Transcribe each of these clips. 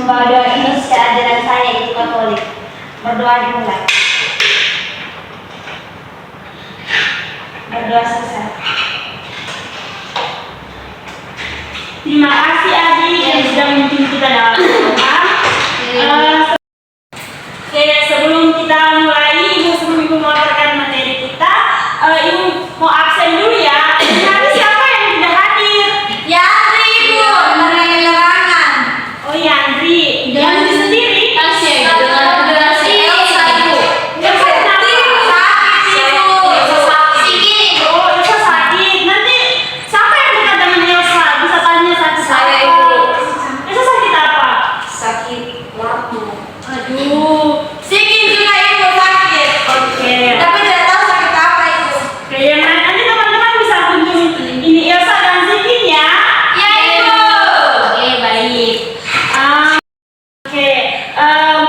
membawa doa ini secara ajaran saya itu Katolik. Berdoa dimulai. Berdoa selesai. Terima kasih adik yang sudah memimpin kita dalam doa. Oke, sebelum kita mulai, sebelum ibu melaporkan materi kita, ibu mau absen dulu ya. Nanti siapa yang tidak hadir? Yandri ibu, menerima larangan. Oh Yandri, Yandri sendiri? Kasih dengan durasi Elsa ibu. Elsa kenapa? Sakit ibu. Sakit. Oh Elsa sakit. Nanti siapa yang dekat dengan Elsa? Bisa tanya sakit Saya, apa? Ibu. Elsa sakit apa? Sakit lambung. Aduh. Sikit juga ibu sakit. Oke. Tapi tidak tahu sakit apa ibu. Oke, yang nanti teman-teman bisa kunjungi ini Elsa dan Zikin ya. Ya ibu. Oke, baik. Oke,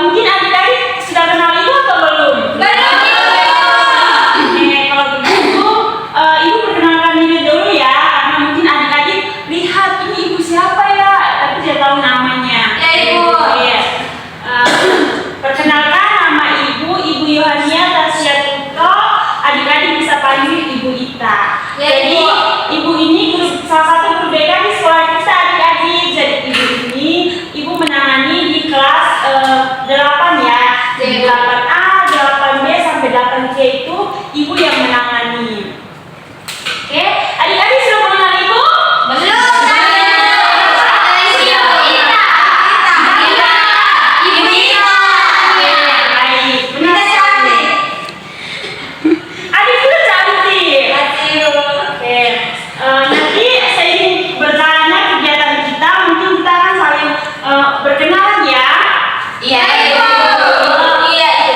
mungkin adik-adik sudah kenal ibu atau belum? Belum ibu. Oke, kalau begitu ibu perkenalkan diri dulu ya, karena mungkin adik-adik lihat ini ibu siapa ya, tapi tidak tahu namanya. Ya ibu. Iya. Perkenalkan nama ibu Yohania Tasya Tuko. Adik-adik bisa panggil Ibu Ita. Ya, Jadi Ibu. ibu ini salah satu guru BK di sekolah kita adik-adik. Jadi ibu ini ibu menangani di kelas 8 ya. Jadi 8A, 8B sampai 8C itu ibu yang menangani. Oke, adik-adik sudah mengenal ibu? Belum. Baik, benar sekali. Adik sudah cantik. Oke, nanti saya ingin bertanya kegiatan kita, mungkin kita akan saling berkenalan ya. Iya ibu. Iya ibu.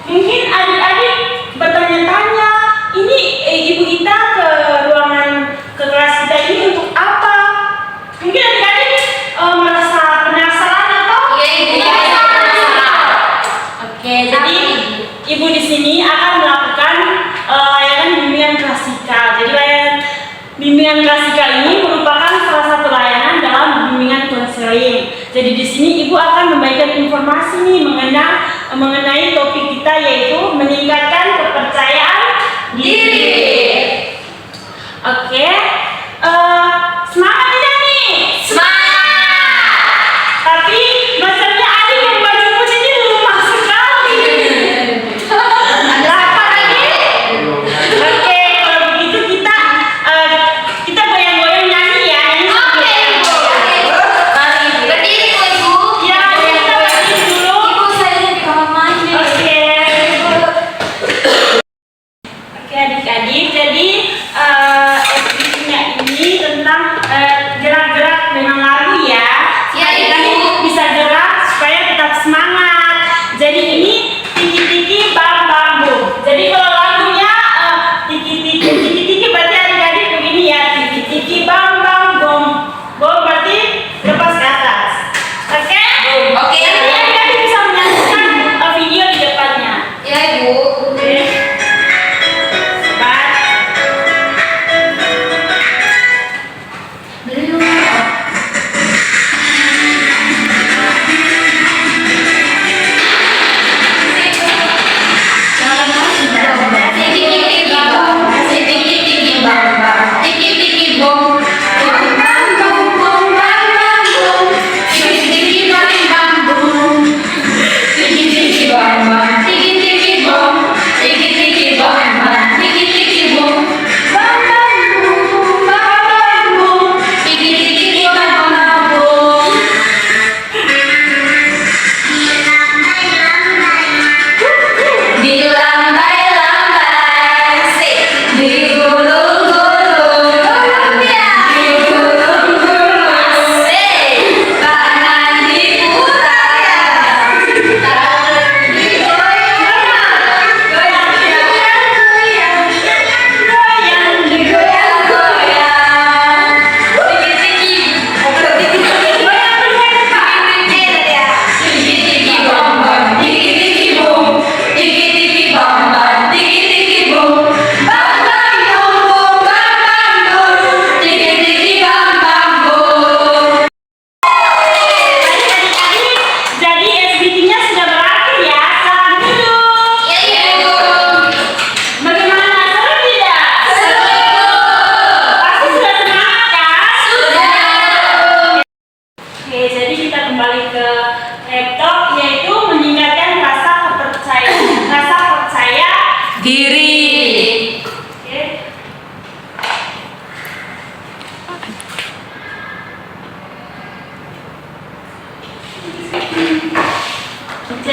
Mungkin adik-adik bertanya-tanya, ini Ibu Ita ke ruangan ke kelas kita ini untuk apa? Mungkin adik-adik merasa penasaran atau? Iya ibu. Oke, jadi Ibu di sini akan melakukan layanan bimbingan klasikal. Jadi layanan bimbingan klasikal ini merupakan salah satu layanan dalam bimbingan konseling. Jadi di sini Ibu akan memberikan informasi nih mengenai topik kita, yaitu meningkatkan kepercayaan diri. Oke, semangat tidak nih? Semangat. Tapi masalahnya adik yang baju putih ini lemah sekali. Ada apa lagi? Oke, kalau begitu kita goyang-goyang nyanyi ya. Oke ibu. Berdiri ibu. Ya, kita berdiri dulu. Ibu saya di kamar mandi. Oke.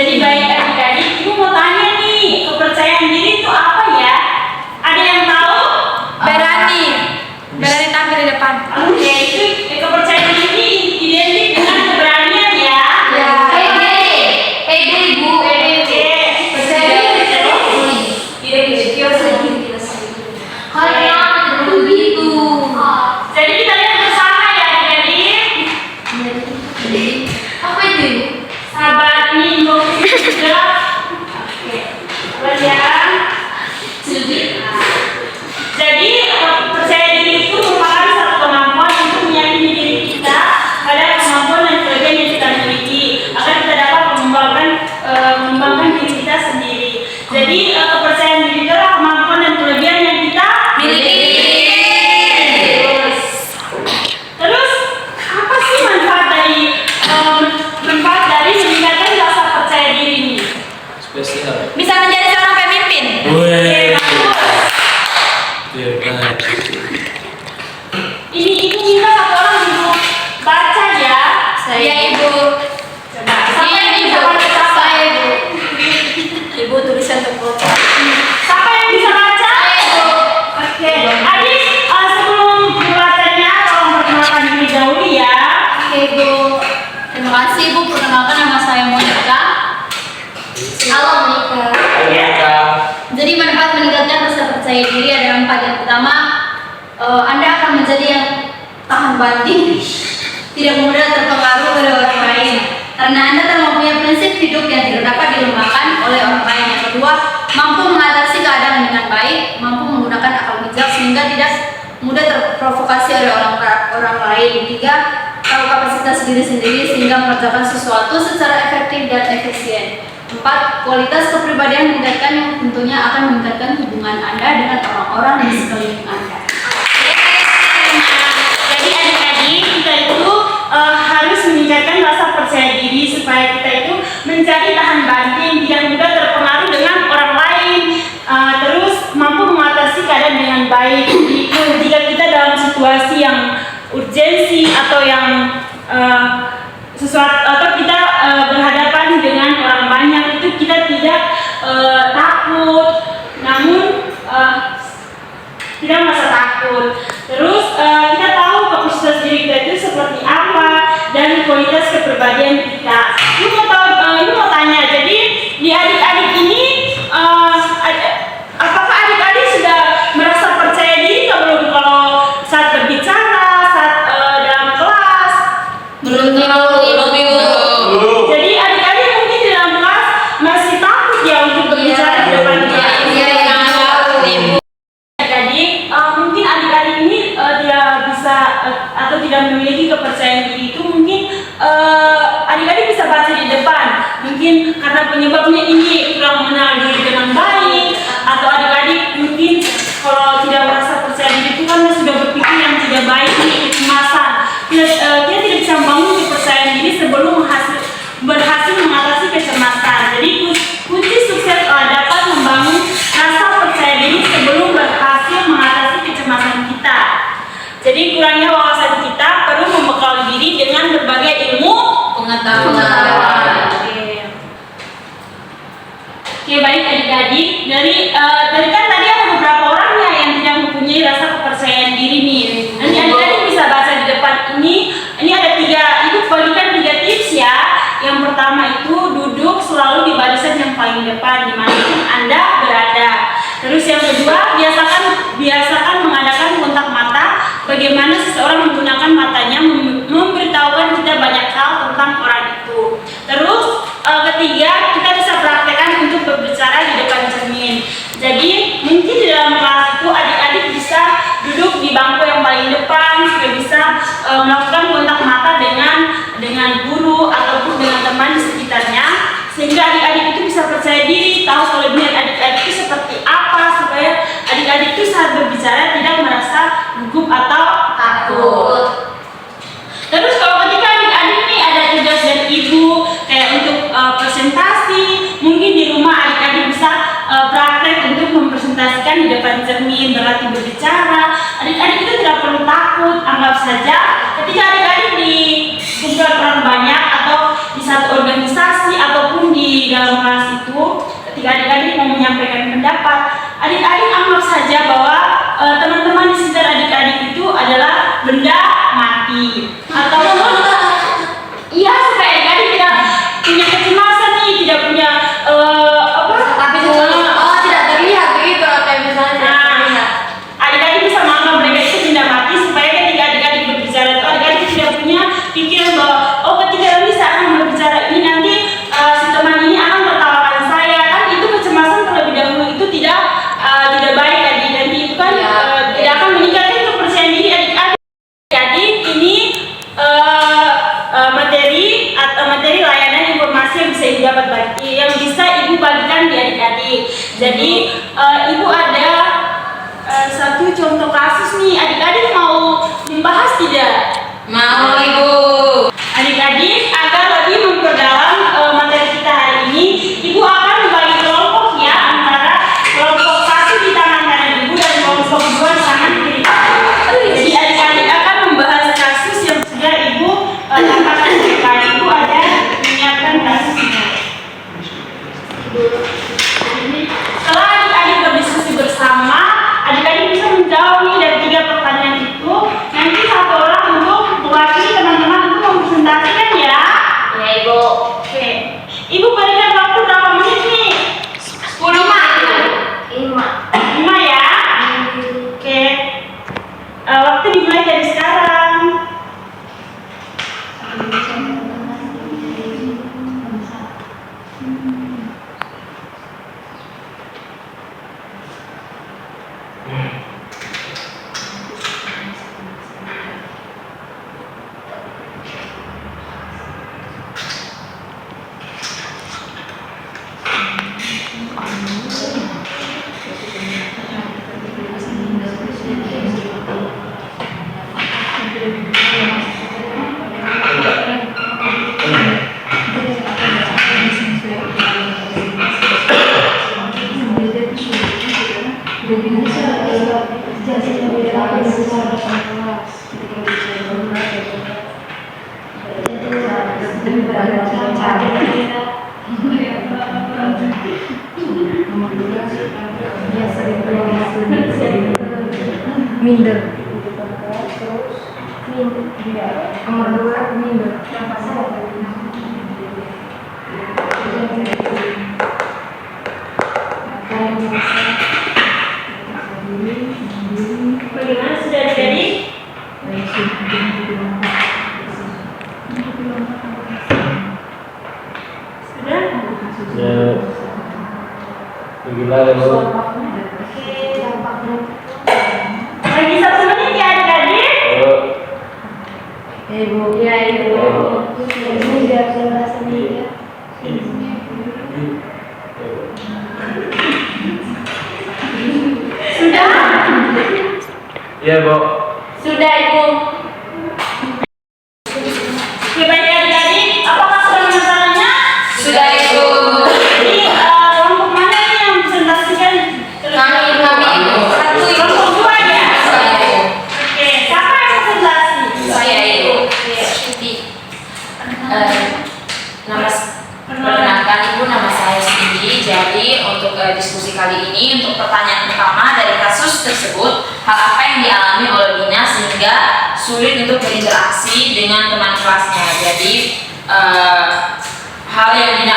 Jadi baik adik-adik, ibu mau tanya nih, kepercayaan diri itu apa ya? Ada yang tahu? Berani tampil di depan. Oke, itu kepercayaan diri identik dengan keberanian ya. Ya. Pede ibu. Oke, Percaya diri. Karena begitu. jadi kita lihat bersama ya adik-adik. Apa itu? Sahabat ini info juga. Oke, kemudian jadi percaya diri itu merupakan satu kemampuan untuk meyakini diri kita pada kemampuan dan kelebihan yang kita miliki agar kita dapat mengembangkan diri kita sendiri. Jadi kepercayaan diri itu adalah kemampuan dan kelebihan yang kita Miliki. Terus apa sih manfaat dari meningkatkan rasa percaya diri ini? Spesial. Bisa menjadi seorang pemimpin. Oke, bagus. Hebat. Ini ibu minta satu orang ibu baca ya. Saya ibu. Coba. Siapa yang bisa baca? Saya ibu. Ibu tulisan terfoto. Siapa yang bisa baca? Oke. Adik, sebelum membacanya, tolong perkenalkan diri dahulu ya. Oke ibu. Terima kasih ibu. Perkenalkan nama saya Monica. Halo Monica. Oke. Jadi manfaat meningkatkan rasa percaya diri ada 4. Yang pertama, Anda akan menjadi yang tahan banting, tidak mudah terpengaruh oleh orang lain, karena Anda telah mempunyai prinsip hidup yang tidak dapat dilemahkan oleh orang lain. Yang kedua, mampu mengatasi keadaan dengan baik, mampu menggunakan akal bijak sehingga tidak mudah terprovokasi oleh orang lain. Yang tiga, tahu kapasitas diri sendiri sehingga mengerjakan sesuatu secara efektif dan efisien. 4. Kualitas kepribadian meningkatkan yang tentunya akan meningkatkan hubungan Anda dengan orang-orang di sekeliling Anda. Jadi adik-adik kita itu harus meningkatkan rasa percaya diri supaya kita itu menjadi tahan banting, tidak mudah terpengaruh dengan orang lain, terus mampu mengatasi keadaan dengan baik. Jika kita dalam situasi yang urgensi atau yang sesuatu atau kita berhadapan dengan orang banyak, itu kita tidak takut, namun tidak merasa takut. Terus kita tahu kapasitas diri kita itu seperti apa dan kualitas kepribadian kita. Ini mau tanya, jadi di adik-adik ini apakah adik-adik sudah merasa percaya diri belum kalau saat berbicara, saat dalam kelas? Belum. Jadi adik-adik mungkin di dalam kelas masih takut ya untuk berbicara di depan kelas. Jadi mungkin adik-adik ini tidak bisa atau tidak memiliki kepercayaan diri itu, mungkin adik-adik bisa baca di depan. Mungkin karena penyebabnya ini kurang mengenal diri dengan baik, atau adik-adik mungkin kalau tidak merasa percaya diri itu kan sudah berpikir yang tidak baik, kecemasan. Dia tidak bisa membangun kepercayaan diri sebelum berhasil mengatasi kecemasan. Jadi kunci sukses dapat membangun rasa percaya diri sebelum berhasil mengatasi kecemasan kita. Jadi kurangnya wawasan kita perlu membekali diri dengan berbagai ilmu Pengetahuan. Oke, baik adik-adik. Dari kan tadi ada beberapa orang ya yang tidak mempunyai rasa kepercayaan diri nih. Nanti adik-adik bisa baca di depan ini. Ini ada 3, ibu bagikan 3 tips ya. Yang pertama itu duduk selalu di barisan yang paling depan dimanapun Anda berada. Terus yang kedua, biasakan mengadakan kontak mata. Bagaimana seseorang menggunakan matanya memberitahukan kita banyak hal tentang orang itu. Terus ketiga, kita bisa praktekkan untuk berbicara di depan cermin. Jadi mungkin di dalam kelas itu adik-adik bisa duduk di bangku yang paling depan supaya bisa melakukan kontak mata dengan guru ataupun dengan teman di sekitarnya, sehingga adik-adik itu bisa percaya diri, tahu kelebihan adik-adik itu seperti apa, supaya adik-adik itu saat berbicara tidak merasa gugup atau takut. Terus kalau ketika adik-adik nih ada tugas dari ibu kayak untuk presentasi, mungkin di rumah adik-adik bisa praktek untuk mempresentasikan di depan cermin, berlatih berbicara. Adik-adik itu tidak perlu takut, anggap saja ketika adik-adik di kumpulan orang banyak atau di satu organisasi ataupun di di dalam kelas itu, ketika adik-adik mau menyampaikan pendapat, adik-adik anggap saja bahwa teman-teman di sekitar adik-adik itu adalah benda mati ataupun iya, supaya adik-adik tidak punya kecemasan nih, tidak punya Tapi tidak terlihat begitu kayak misalnya. Adik-adik bisa menganggap mereka itu benda mati supaya ketika adik-adik berbicara itu adik-adik tidak punya pikiran bahwa ketika Lisa akan berbicara ini nanti si teman ini akan tertawakan saya, kan itu kecemasan terlebih dahulu itu tidak baik adik, nanti itu kan tidak akan meningkatkan kepercayaan diri adik-adik. Jadi ini materi layanan informasi yang bisa ibu yang bisa ibu bagikan di adik-adik. Jadi ibu ada satu contoh kasus nih, adik-adik mau membahas tidak? Mau Ibu. Adik-adik agar lebih memperdalam materi kita hari ini, ibu akan membagi kelompok ya, antara kelompok 1 di tangan kanan ibu dan kelompok 2 di tangan kiri. Jadi adik-adik akan membahas kasus yang sudah ibu dapatkan kepada ibu, ada menyiapkan kasusnya. Setelah adik-adik berdiskusi bersama, adik-adik bisa menjawab nih dari 3 pertanyaan itu. Nanti satu orang untuk mewakili teman-teman untuk mempresentasikan ya. Ya Ibu. Oke. Ibu berikan waktu berapa menit nih? 10 5 ya. Oke. Waktu dimulai dari sekarang. Minder. Nomor 2 minder. Bagaimana sudah jadi? Sudah? Ya. Gimana Bu? Lagi 1 menit ya adik-adik? Ibu. Ya Ibu. Ini biar jelas sendiri. Sudah? Iya Bu. Sudah Ibu. Oke, baik adik-adik, apakah sudah masalahnya? Sudah Ibu. Jadi kelompok mana nih yang presentasikan? Kami Ibu. Satu Ibu. Kelompok 2 ya? Saya Ibu. Oke, siapa yang presentasi? Saya Ibu. Siti. Perkenalkan Ibu, nama saya Cindy. Jadi untuk diskusi kali ini, untuk pertanyaan pertama dari kasus tersebut, hal apa yang dialami oleh Dina sehingga sulit untuk berinteraksi dengan teman kelasnya. Jadi hal yang Dina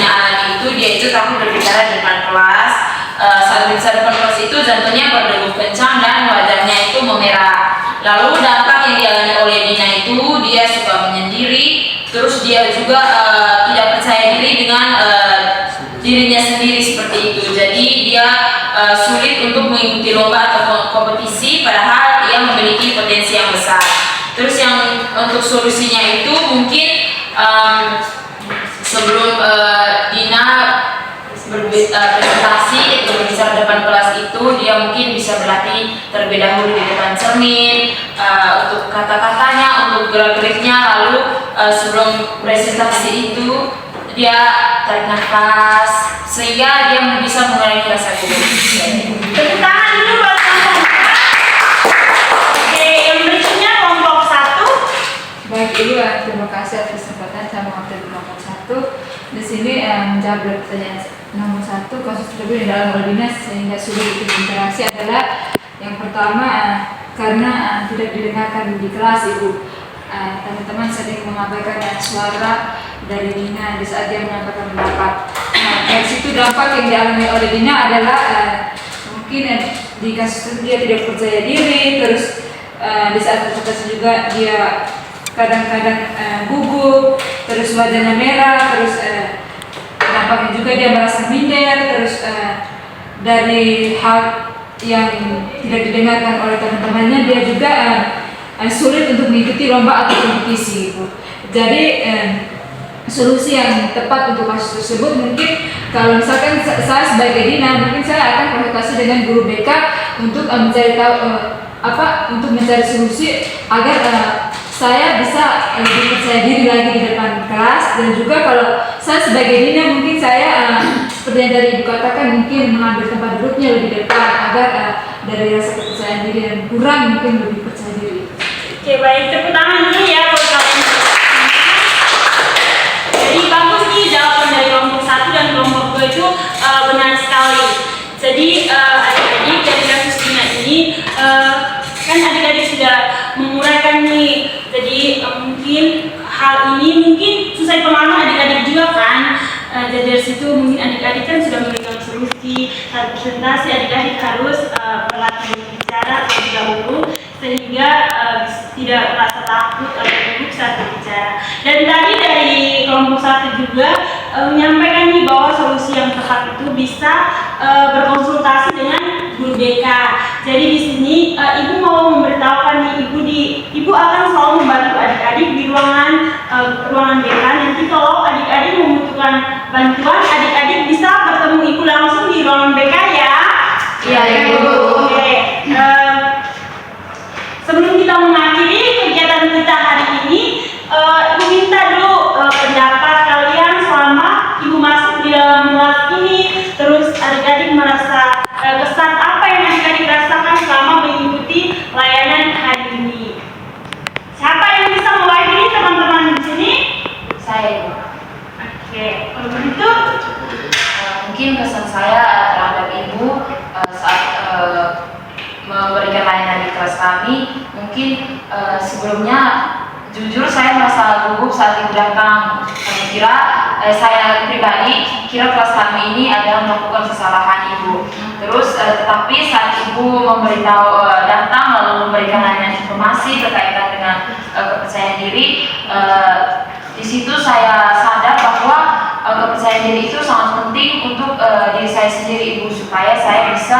alami itu, dia itu takut berbicara di depan kelas. Saat berbicara di depan kelas itu jantungnya berdegup kencang dan wajahnya itu memerah. Lalu dampak yang dialami oleh Dina itu, dia suka menyendiri. Terus dia juga tidak percaya diri dengan dirinya sendiri seperti itu. Jadi dia sulit untuk mengikuti lomba atau kompetisi padahal ia memiliki potensi yang besar. Terus yang untuk solusinya itu mungkin sebelum Dina presentasi atau berbicara depan kelas itu, dia mungkin bisa berlatih terlebih dahulu di depan cermin untuk kata-katanya, untuk gerak-geriknya. Lalu sebelum presentasi itu dia tarik nafas sehingga dia bisa mengurangi rasa gugup. Tepuk tangan dulu buat kelompok 4. Oke, yang berikutnya kelompok 1. Baik Ibu, terima kasih atas kesempatan saya mewakili kelompok 1. Di sini menjawab dari pertanyaan nomor 1, kasus tersebut dalam ordinasi sehingga sulit untuk berinteraksi adalah yang pertama karena tidak didengarkan di kelas Ibu. Teman-teman sering mengabaikan suara dari Dina di saat dia menyampaikan pendapat. Dari situ dampak yang dialami oleh Dina adalah mungkin di kasus itu dia tidak percaya diri, terus di saat presentasi juga dia kadang-kadang gugup, terus wajahnya merah, terus dampaknya juga dia merasa minder, terus dari hal yang tidak didengarkan oleh teman-temannya dia juga sulit untuk mengikuti lomba atau kompetisi gitu. Jadi solusi yang tepat untuk kasus tersebut mungkin kalau misalkan saya sebagai Dina mungkin saya akan konsultasi dengan guru BK untuk mencari tahu untuk mencari solusi agar saya bisa lebih percaya diri lagi di depan kelas. Dan juga kalau saya sebagai Dina mungkin saya seperti yang dari Ibu katakan mungkin mengambil tempat duduknya lebih depan agar dari rasa kepercayaan diri yang kurang mungkin lebih percaya diri. Oke, baik, tepuk tangan dulu ya buat kalian. Jadi bagus nih jawaban dari kelompok 1 dan kelompok 2 itu benar sekali. Jadi adik-adik dari kasus Dina ini kan adik-adik sudah menguraikan nih. Jadi mungkin hal ini mungkin sesuai pengalaman adik-adik juga kan. Jadi dari situ mungkin adik-adik kan sudah memberikan solusi saat presentasi adik-adik harus berlatih berbicara terlebih dahulu sehingga tidak merasa takut atau gugup saat berbicara. Dan tadi dari kelompok 1 juga menyampaikan nih bahwa solusi yang tepat itu bisa berkonsultasi dengan guru BK. Jadi di sini ibu mau memberitahukan nih ibu akan selalu membantu adik-adik di ruangan BK. Nanti kalau adik-adik membutuhkan bantuan, adik-adik bisa bertemu ibu langsung di ruangan BK ya. Iya, Ibu. Oke. Sebelum kita mengakhiri kegiatan kita hari ini, ibu minta dulu pendapat kalian selama ibu masuk di dalam kelas ini. Terus adik-adik merasa kesan apa yang adik-adik rasakan selama mengikuti layanan hari ini? Siapa yang bisa mewakili teman-teman di sini? Saya, Ibu. Oke, kalau begitu Mungkin kesan saya terhadap Ibu saat memberikan layanan di kelas kami, mungkin sebelumnya jujur saya merasa gugup saat Ibu datang. Kami kira saya pribadi kira kelas kami ini ada melakukan kesalahan Ibu. Terus tetapi saat Ibu memberitahu datang lalu memberikan layanan informasi berkaitan dengan kepercayaan diri, di situ saya sadar bahwa kepercayaan diri itu sangat penting untuk diri saya sendiri Ibu, supaya saya bisa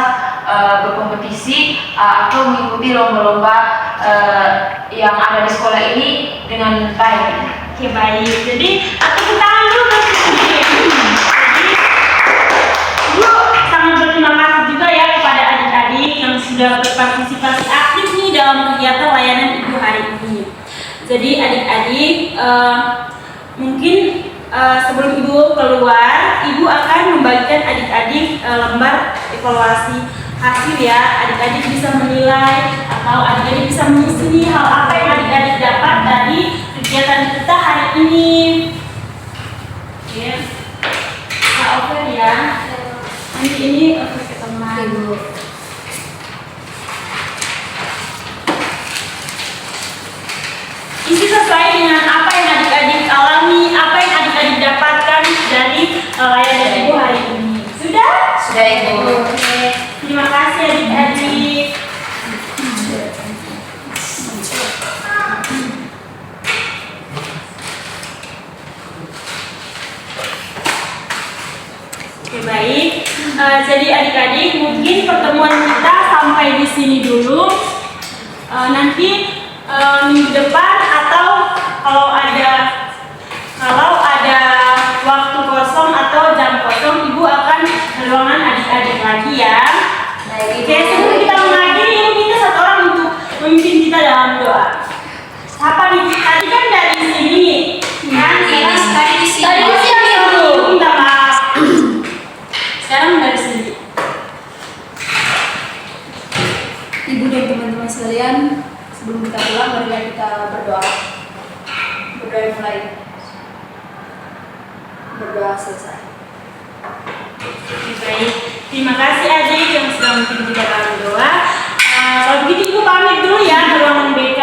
berkompetisi atau mengikuti lomba-lomba yang ada di sekolah ini dengan baik. oke, baik. Jadi tepuk tangan dulu buat ibu. Jadi ibu sangat berterima kasih juga ya kepada adik-adik yang sudah berpartisipasi aktif nih dalam kegiatan layanan ibu hari ini. Jadi adik-adik mungkin sebelum ibu keluar, ibu akan membagikan adik-adik lembar evaluasi hasil ya. Adik-adik bisa menilai atau adik-adik bisa mengisi nih hal apa yang adik-adik dapat dari kegiatan kita hari ini. Oke, Kak Ofer ya. Nanti ini untuk teman. Isi sesuai dengan apa yang adik-adik alami, apa yang adik-adik dapatkan dari layanan ibu hari ini. Sudah? Sudah, Ibu. Oke, terima kasih adik-adik. Oke, baik. Jadi adik-adik mungkin pertemuan kita sampai di sini dulu. Nanti minggu depan atau kalau ada waktu kosong atau jam kosong, ibu akan ke ruangan adik-adik lagi ya. Baik, Oke, sebelum kita mengakhiri, ibu minta satu orang untuk memimpin kita dalam doa. Siapa nih? Tadi kan dari sini, kan? Tadi di sini. Tadi di sini, Ibu. Minta maaf. Sekarang dari sini. Ibu dan teman-teman sekalian, sebelum kita pulang, marilah kita berdoa. Berdoa mulai. Berdoa selesai. Oke, baik. Terima kasih adik yang sudah memimpin kita dalam doa. Kalau begitu Ibu pamit dulu ya ke ruangan BK.